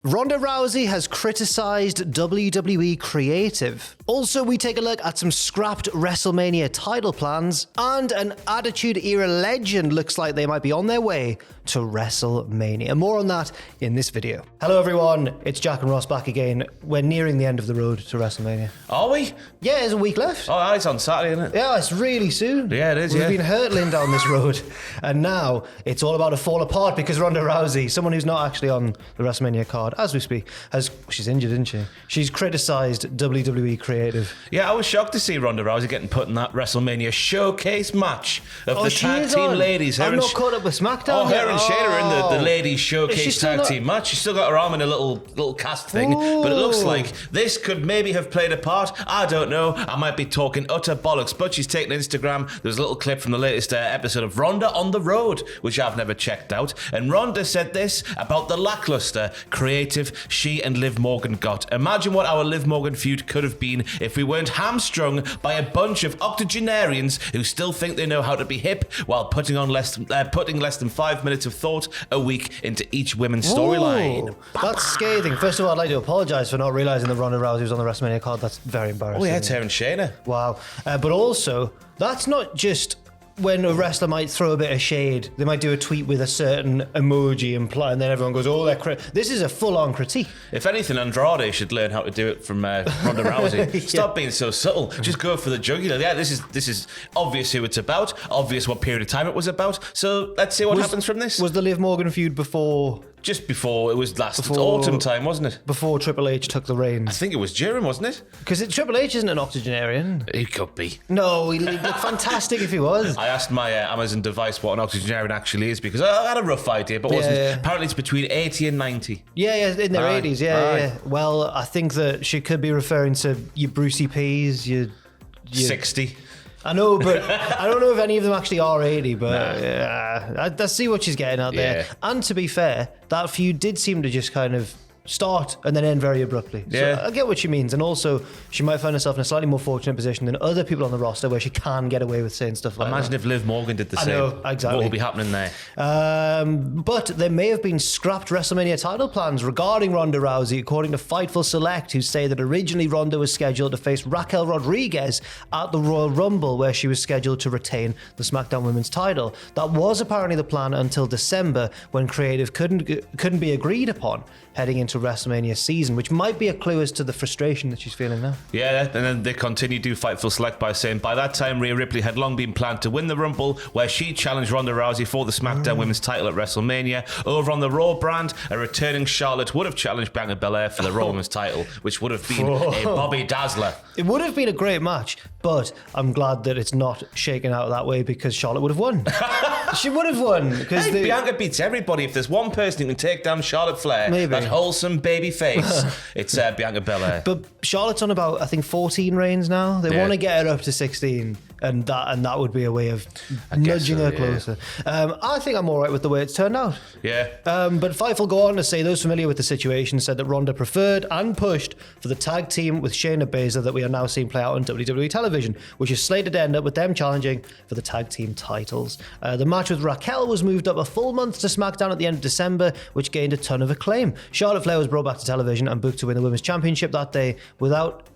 Ronda Rousey has criticised WWE creative. Also, we take a look at some scrapped WrestleMania title plans, and an Attitude Era legend looks like they might be on their way to WrestleMania. More on that in this video. Hello everyone, it's Jack and Ross back again. We're nearing the end of the road to WrestleMania. Are we? Yeah, there's a week left. Oh, it's on Saturday, isn't it? Yeah, it's really soon. Yeah, it is, We've yeah. been hurtling down this road, and now it's all about to fall apart because Ronda Rousey, someone who's not actually on the WrestleMania card as we speak, she's injured, isn't she? She's criticised WWE creative. Yeah, I was shocked to see Ronda Rousey getting put in that WrestleMania showcase match of the she tag is team on. ladies. I'm not caught up with SmackDown. Oh, her and Shayna are in the ladies Is she showcase still tag not- team match. She's still got her arm in a little cast thing, but it looks like this could maybe have played a part. I don't know. I might be talking utter bollocks, but she's taken Instagram. There's a little clip from the latest episode of Ronda on the Road, which I've never checked out. And Ronda said this about the lackluster creative she and Liv Morgan got. Imagine what our Liv Morgan feud could have been if we weren't hamstrung by a bunch of octogenarians who still think they know how to be hip while putting less than 5 minutes of thought a week into each women's storyline. That's scathing. First of all, I'd like to apologise for not realising that Ronda Rousey was on the WrestleMania card. That's very embarrassing. Oh yeah, it's her and Shayna. Wow. But also, that's not just when a wrestler might throw a bit of shade. They might do a tweet with a certain emoji and then everyone goes, oh, this is a full-on critique. If anything, Andrade should learn how to do it from Ronda Rousey. Stop being so subtle. Just go for the jugular. Yeah, this is obvious who it's about, obvious what period of time it was about. So let's see what happens from this. Was the Liv Morgan feud before... Just before it was autumn time, wasn't it? Before Triple H took the I reins? think it was during, wasn't it? Because Triple H isn't an octogenarian. He could be. No, he'd look fantastic if he was. I asked my Amazon device what an octogenarian actually is because I had a rough idea, but wasn't. Yeah. Apparently it's between 80 and 90. Yeah, in their Aye. 80s, Aye. yeah. Well, I think that she could be referring to your Brucey P's, your 60. I know, but I don't know if any of them actually are 80, but I see what she's getting out there. Yeah. And to be fair, that feud did seem to just kind of start and then end very abruptly. Yeah. So I get what she means. And also, she might find herself in a slightly more fortunate position than other people on the roster where she can get away with saying stuff like Imagine that. if Liv Morgan did the I same. know, exactly. What will be happening there? But there may have been scrapped WrestleMania title plans regarding Ronda Rousey, according to Fightful Select, who say that originally Ronda was scheduled to face Raquel Rodriguez at the Royal Rumble, where she was scheduled to retain the SmackDown Women's title. That was apparently the plan until December, when creative couldn't be agreed upon heading into WrestleMania season, which might be a clue as to the frustration that she's feeling now. Yeah, and then they continue to Fightful Select by saying, by that time, Rhea Ripley had long been planned to win the Rumble, where she challenged Ronda Rousey for the SmackDown Women's title at WrestleMania. Over on the Raw brand, a returning Charlotte would have challenged Bianca Belair for the Raw Women's title, which would have been a Bobby Dazzler. It would have been a great match, but I'm glad that it's not shaken out that way because Charlotte would have won. She would have won. Because Bianca beats everybody. If there's one person who can take down Charlotte Flair, Maybe. that wholesome baby face, it's Bianca Belair. But Charlotte's on about, I think, 14 reigns now. They want to get her up to 16, and that would be a way of nudging her closer. I think I'm all right with the way it's turned out. Yeah. But Fightful go on to say those familiar with the situation said that Ronda preferred and pushed for the tag team with Shayna Baszler that we are now seeing play out on WWE television, which is slated to end up with them challenging for the tag team titles. The match with Raquel was moved up a full month to SmackDown at the end of December, which gained a ton of acclaim. Charlotte Flair was brought back to television and booked to win the Women's Championship that day without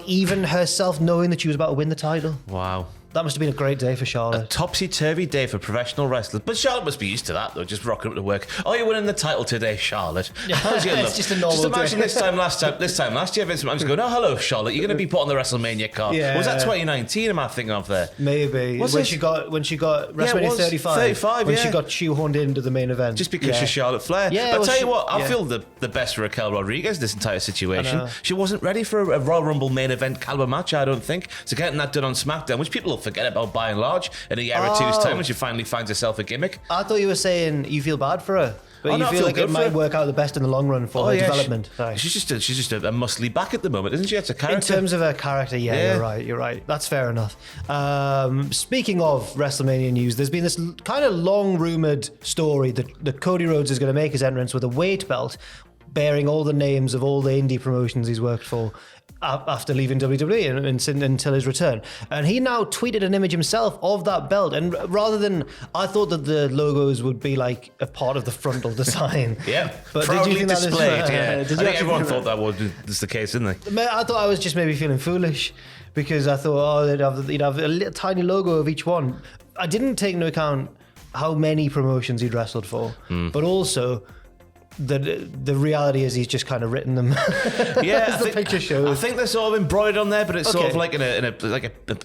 even herself knowing that she was about to win the title. Wow. That must have been a great day for A Charlotte. topsy-turvy day for professional wrestlers. But Charlotte must be used to that, though, just rocking up to work. Oh, you're winning the title today, Charlotte. How's your It's look? just a normal Just imagine day. this time last year, Vince McMahon's going, oh, hello, Charlotte, you're going to be put on the WrestleMania card. Yeah. Was that 2019, am I thinking of there? Maybe. Was when it? she got WrestleMania was 35. 35, when yeah. she got shoehorned into the main event. Just because she's Charlotte Flair. Yeah, I'll well, tell she- you what, I yeah. feel the best for Raquel Rodriguez this entire situation. I know. She wasn't ready for a Royal Rumble main event caliber match, I don't think. So getting that done on SmackDown, which people will forget about by and large in a year or two's time when she finally finds herself a gimmick. I thought you were saying you feel bad for her. But Oh, you no, I feel feel like good it for might her. work out the best in the long run for her development. Sorry. She's just a muscly back at the moment, isn't she? It's a character. In terms of her character, yeah, you're right. That's fair enough. Speaking of WrestleMania news, there's been this kind of long rumoured story that Cody Rhodes is going to make his entrance with a weight belt. bearing all the names of all the indie promotions he's worked for after leaving WWE until his return. And he now tweeted an image himself of that belt. And rather than, I thought that the logos would be like a part of the frontal design. Yeah, but proudly did you think displayed. That is, I think everyone thought that was the case, didn't they? I thought I was just maybe feeling foolish because I thought, you'd have a little tiny logo of each one. I didn't take into account how many promotions he'd wrestled for, but also the reality is he's just kind of written them. Yeah, as the picture shows. I think they're sort of embroidered on there, but it's sort of like in a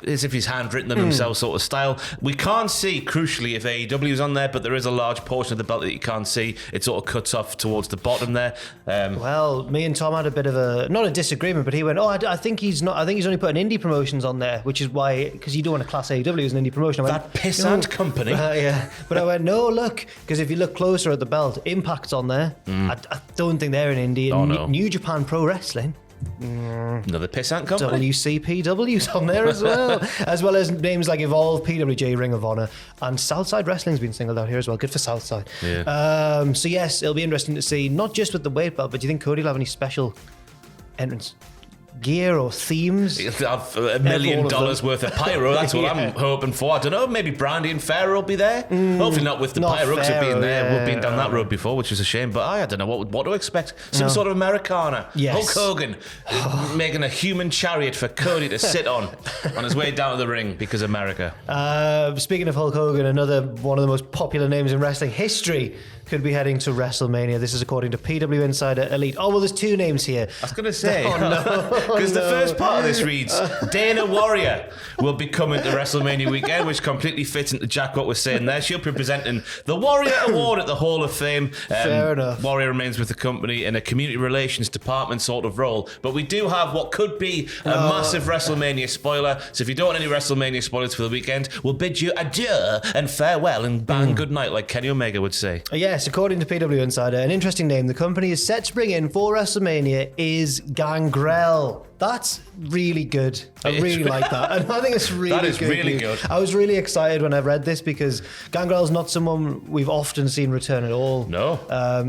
as if he's handwritten them himself sort of style. We can't see crucially if AEW is on there, but there is a large portion of the belt that you can't see. It sort of cuts off towards the bottom there. Well, me and Tom had a bit of not a disagreement, but he went, I think he's not. I think he's only putting indie promotions on there, which is why, because you don't want to class AEW as an indie promotion. I went, that pissant company. Yeah, but I went, no, look, because if you look closer at the belt, Impact's on there. I don't think they're an indie. Oh, no. New Japan Pro Wrestling. Another pissant company. WCPW's on there as well as names like Evolve, PWJ, Ring of Honor, and Southside Wrestling's been singled out here as well. Good for Southside. Yeah. So yes, it'll be interesting to see, not just with the weight belt, but do you think Cody will have any special entrance gear or themes? $1 million worth of pyro. That's what I'm hoping for. I don't know. Maybe Brandy and Pharaoh will be there. Hopefully not with the pyro, because we've been down that road before, which is a shame. But I don't know what to expect. Some sort of Americana. Yes. Hulk Hogan making a human chariot for Cody to sit on his way down to the ring because America. Speaking of Hulk Hogan, another one of the most popular names in wrestling history could be heading to WrestleMania. This is according to PW Insider Elite. Oh, well, there's two names here. I was going to say, because the first part of this reads, Dana Warrior will be coming to WrestleMania weekend, which completely fits into Jack what we're saying there. She'll be presenting the Warrior Award at the Hall of Fame. Fair enough. Warrior remains with the company in a community relations department sort of role. But we do have what could be a massive WrestleMania spoiler. So if you don't want any WrestleMania spoilers for the weekend, we'll bid you adieu and farewell and bang good night, like Kenny Omega would say. Yes, according to PW Insider, an interesting name the company is set to bring in for WrestleMania is Gangrel. That's really good. I really like that. And I think it's really good. That is really good. I was really excited when I read this because Gangrel's not someone we've often seen return at all. No.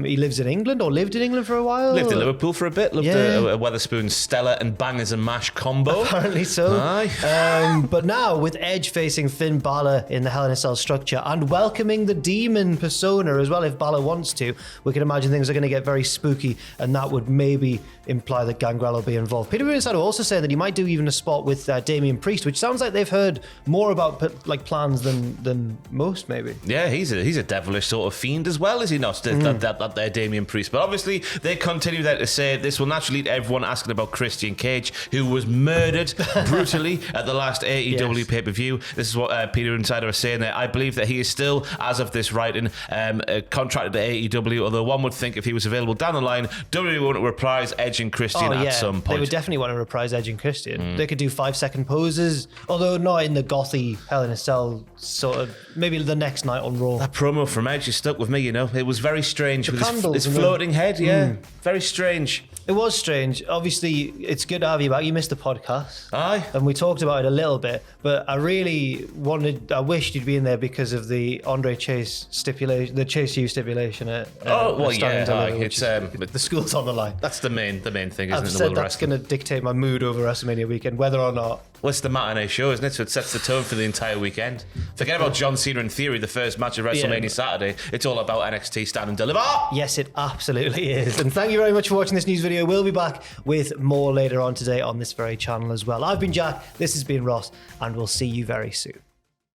He lives in England or lived in England for a while. Lived in Liverpool for a bit. Loved a Wetherspoon Stella and Bangers and Mash combo. Apparently so. Aye. But now with Edge facing Finn Balor in the Hell in a Cell structure and welcoming the Demon persona as well, if Balor wants to, we can imagine things are going to get very spooky, and that would maybe imply that Gangrel will be involved. PW Insider also saying that he might do even a spot with Damian Priest, which sounds like they've heard more about plans than most, maybe. Yeah, he's a devilish sort of fiend as well, is he not? That Damian Priest. But obviously they continue there to say this will naturally lead everyone asking about Christian Cage, who was murdered brutally at the last AEW pay-per-view. This is what PW Insider is saying there. I believe that he is still, as of this writing, contracted to AEW, although one would think if he was available down the line, WWE would reprise Edge and Christian at some point. They would definitely want to reprise Edge and Christian. They could do 5-second poses, although not in the gothy Hell in a Cell sort of, maybe the next night on Raw. That promo from Edge is stuck with me, you know. It was very strange with candles, his floating head, very strange. It was strange. Obviously, it's good to have you back. You missed the podcast. Aye. And we talked about it a little bit, but I wished you'd be in there because of the Andre Chase stipulation, the Chase U stipulation at it's the school's on the line. That's the main thing, isn't I've it? said that's going to dictate my mood over WrestleMania weekend, whether or not. Well, it's the matinee show, isn't it? So it sets the tone for the entire weekend. Forget about John Cena in theory, the first match of WrestleMania Saturday. It's all about NXT Stand and Deliver. Yes, it absolutely is. And thank you very much for watching this news video. We'll be back with more later on today on this very channel as well. I've been Jack, this has been Ross, and we'll see you very soon.